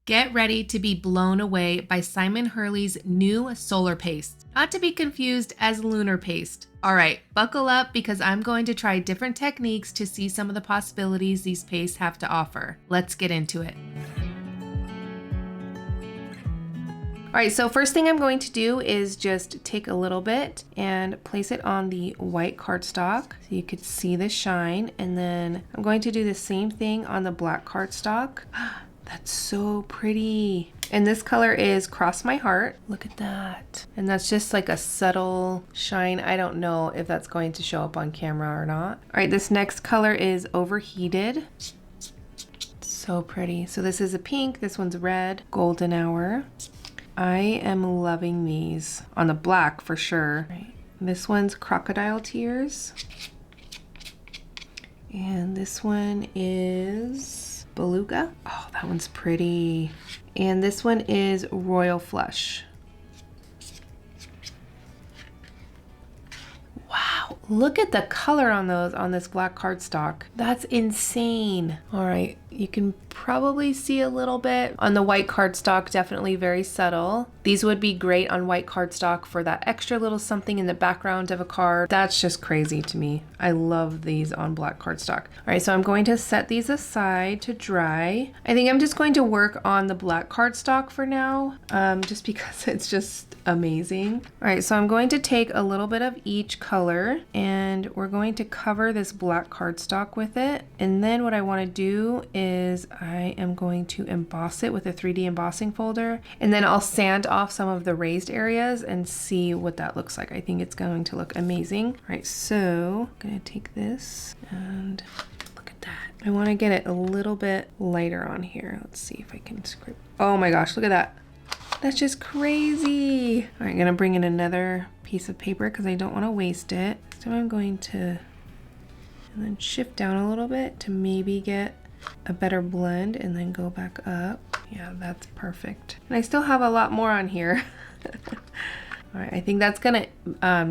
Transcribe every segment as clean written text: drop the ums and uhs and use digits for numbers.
Get ready to be blown away by Simon Hurley's new solar paste, not to be confused as lunar paste. All right, buckle up because I'm going to try different techniques to see some of the possibilities these pastes have to offer. Let's get into it. All right, so first thing I'm going to do is just take a little bit and place it on the white cardstock so you could see the shine. And then I'm going to do the same thing on the black cardstock. That's so pretty. And this color is Cross My Heart. Look at that. And that's just like a subtle shine. I don't know if that's going to show up on camera or not. All right, this next color is Overheated. So pretty. So this is a pink, this one's red, Golden Hour. I am loving these on the black for sure. Right. This one's Crocodile Tears. And this one is Beluga. Oh, that one's pretty. And this one is Royal Flush. Wow, look at the color on those on this black cardstock. That's insane. All right, you can probably see a little bit on the white cardstock, definitely very subtle. These would be great on white cardstock for that extra little something in the background of a card. That's just crazy to me. I love these on black cardstock. All right, so I'm going to set these aside to dry. I think I'm just going to work on the black cardstock for now, just because it's just amazing. All right, so I'm going to take a little bit of each color and we're going to cover this black cardstock with it. And then what I want to do is I am going to emboss it with a 3D embossing folder, and then I'll sand off some of the raised areas and see what that looks like. I think it's going to look amazing. All right, so I'm gonna take this and look at that. I want to get it a little bit lighter on here. Let's see if I can scrape. Oh my gosh, look at that. That's just crazy. All right, I'm gonna bring in another piece of paper because I don't want to waste it. So I'm going to and then shift down a little bit to maybe get a better blend and then go back up. Yeah, that's perfect. And I still have a lot more on here. All right, I think that's gonna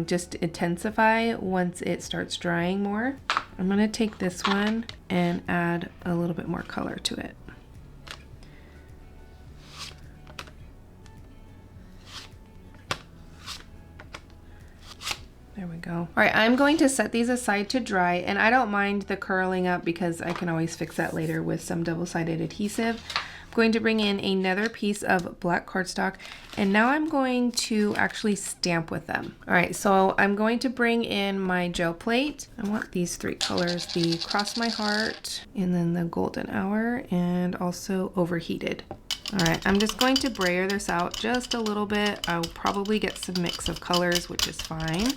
just intensify once it starts drying more. I'm gonna take this one and add a little bit more color to it. There we go. All right, I'm going to set these aside to dry, and I don't mind the curling up because I can always fix that later with some double-sided adhesive. I'm going to bring in another piece of black cardstock, and now I'm going to actually stamp with them. All right, so I'm going to bring in my gel plate. I want these three colors, the Cross My Heart, and then the Golden Hour, and also Overheated. All right, I'm just going to brayer this out just a little bit. I'll probably get some mix of colors, which is fine.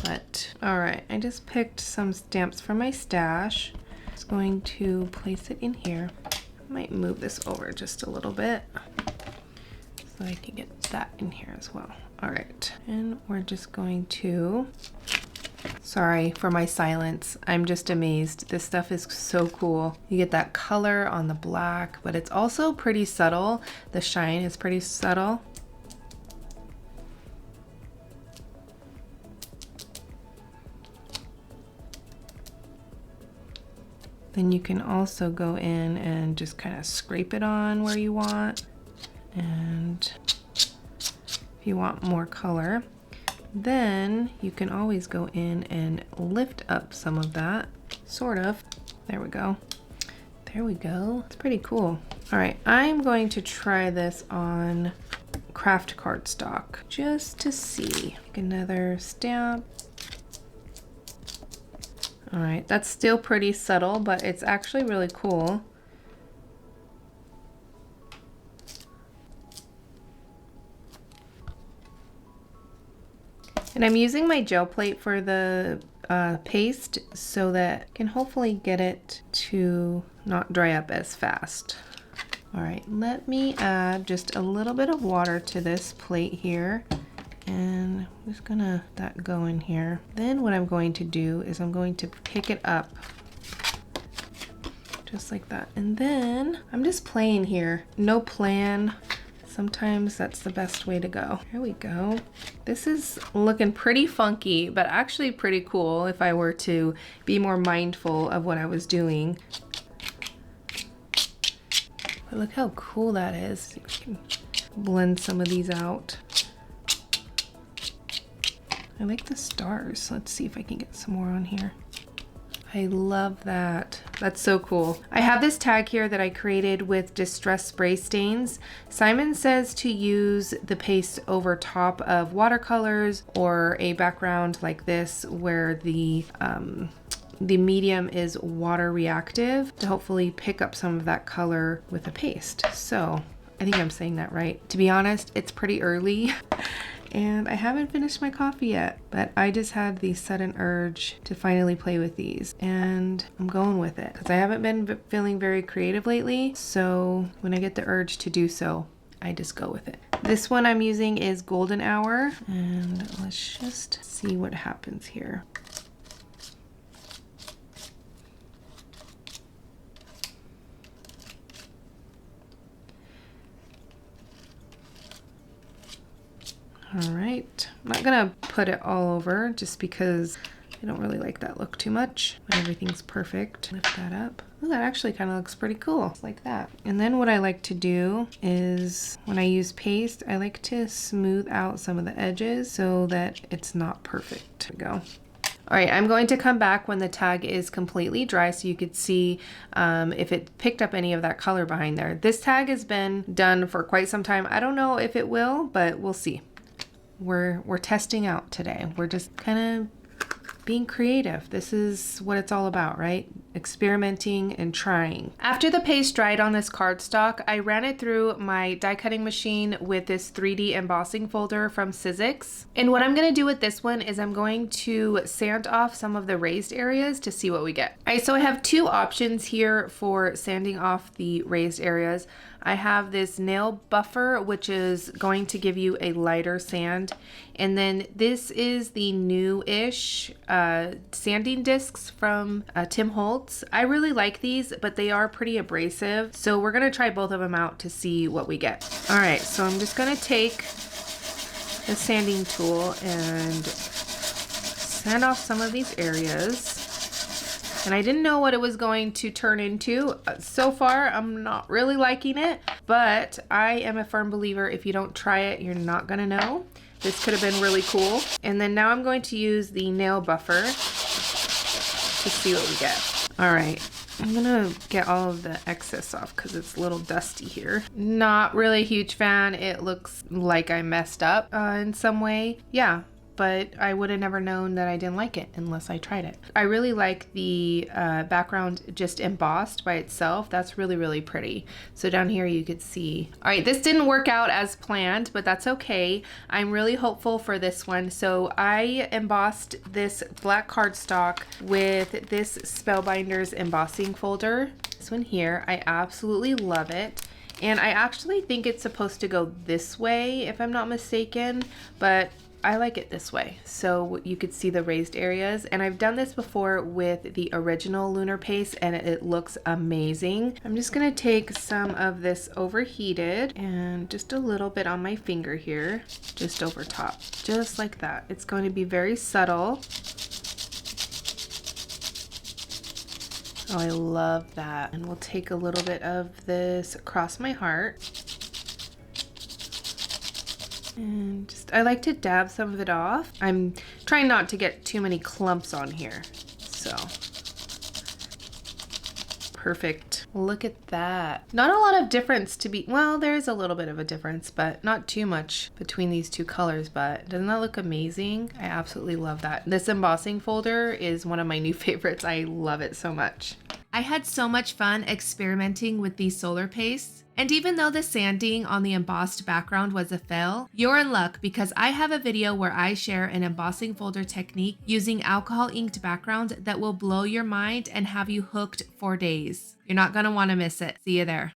But all right, I just picked some stamps from my stash. Just going to place it in here. I might move this over just a little bit so I can get that in here as well. All right, and we're just going to, sorry for my silence. I'm just amazed. This stuff is so cool. You get that color on the black, but it's also pretty subtle. The shine is pretty subtle. Then you can also go in and just kind of scrape it on where you want. And if you want more color, then you can always go in and lift up some of that, sort of. There we go. There we go. It's pretty cool. All right, I'm going to try this on craft cardstock just to see. Make another stamp. All right, that's still pretty subtle, but it's actually really cool. And I'm using my gel plate for the paste so that I can hopefully get it to not dry up as fast. All right, let me add just a little bit of water to this plate here. And I'm just gonna let that go in here. Then what I'm going to do is I'm going to pick it up just like that. And then I'm just playing here. No plan. Sometimes that's the best way to go. Here we go. This is looking pretty funky, but actually pretty cool if I were to be more mindful of what I was doing. But look how cool that is. See if we can blend some of these out. I like the stars. Let's see if I can get some more on here. I love that. That's so cool. I have this tag here that I created with distress spray stains. Simon says to use the paste over top of watercolors or a background like this where the medium is water reactive to hopefully pick up some of that color with the paste. So I think I'm saying that right. To be honest, it's pretty early. And I haven't finished my coffee yet, but I just had the sudden urge to finally play with these, and I'm going with it because I haven't been feeling very creative lately. So when I get the urge to do so, I just go with it. This one I'm using is Golden Hour, and let's just see what happens here. All right, I'm not gonna put it all over just because I don't really like that look too much. When everything's perfect. Lift that up. Oh, that actually kind of looks pretty cool. It's like that. And then what I like to do is when I use paste, I like to smooth out some of the edges so that it's not perfect. There we go. All right, I'm going to come back when the tag is completely dry so you could see if it picked up any of that color behind there. This tag has been done for quite some time. I don't know if it will, but we'll see. We're testing out today. We're just kind of being creative. This is what it's all about, right? Experimenting and trying. After the paste dried on this cardstock, I ran it through my die cutting machine with this 3D embossing folder from Sizzix. And what I'm gonna do with this one is I'm going to sand off some of the raised areas to see what we get. All right, so I have two options here for sanding off the raised areas. I have this nail buffer, which is going to give you a lighter sand. And then this is the new-ish sanding discs from Tim Holtz. I really like these, but they are pretty abrasive. So we're gonna try both of them out to see what we get. All right, so I'm just gonna take the sanding tool and sand off some of these areas. And I didn't know what it was going to turn into. So far, I'm not really liking it, but I am a firm believer if you don't try it, you're not gonna know. This could have been really cool. And then now I'm going to use the nail buffer to see what we get. All right, I'm gonna get all of the excess off because it's a little dusty here. Not really a huge fan. It looks like I messed up in some way. Yeah. But I would have never known that I didn't like it unless I tried it. I really like the background just embossed by itself. That's really, really pretty. So down here you could see. All right, this didn't work out as planned, but that's okay. I'm really hopeful for this one. So I embossed this black cardstock with this Spellbinders embossing folder. This one here, I absolutely love it. And I actually think it's supposed to go this way, if I'm not mistaken, but I like it this way, so you could see the raised areas. And I've done this before with the original Lunar paste and it looks amazing. I'm just gonna take some of this overheated and just a little bit on my finger here, just over top, just like that. It's going to be very subtle. Oh, I love that. And we'll take a little bit of this across my heart. And just, I like to dab some of it off. I'm trying not to get too many clumps on here. So, perfect. Look at that. Not a lot of difference to be, well, there is a little bit of a difference, but not too much between these two colors, but doesn't that look amazing? I absolutely love that. This embossing folder is one of my new favorites. I love it so much. I had so much fun experimenting with these solar pastes. And even though the sanding on the embossed background was a fail, you're in luck because I have a video where I share an embossing folder technique using alcohol inked background that will blow your mind and have you hooked for days. You're not going to want to miss it. See you there.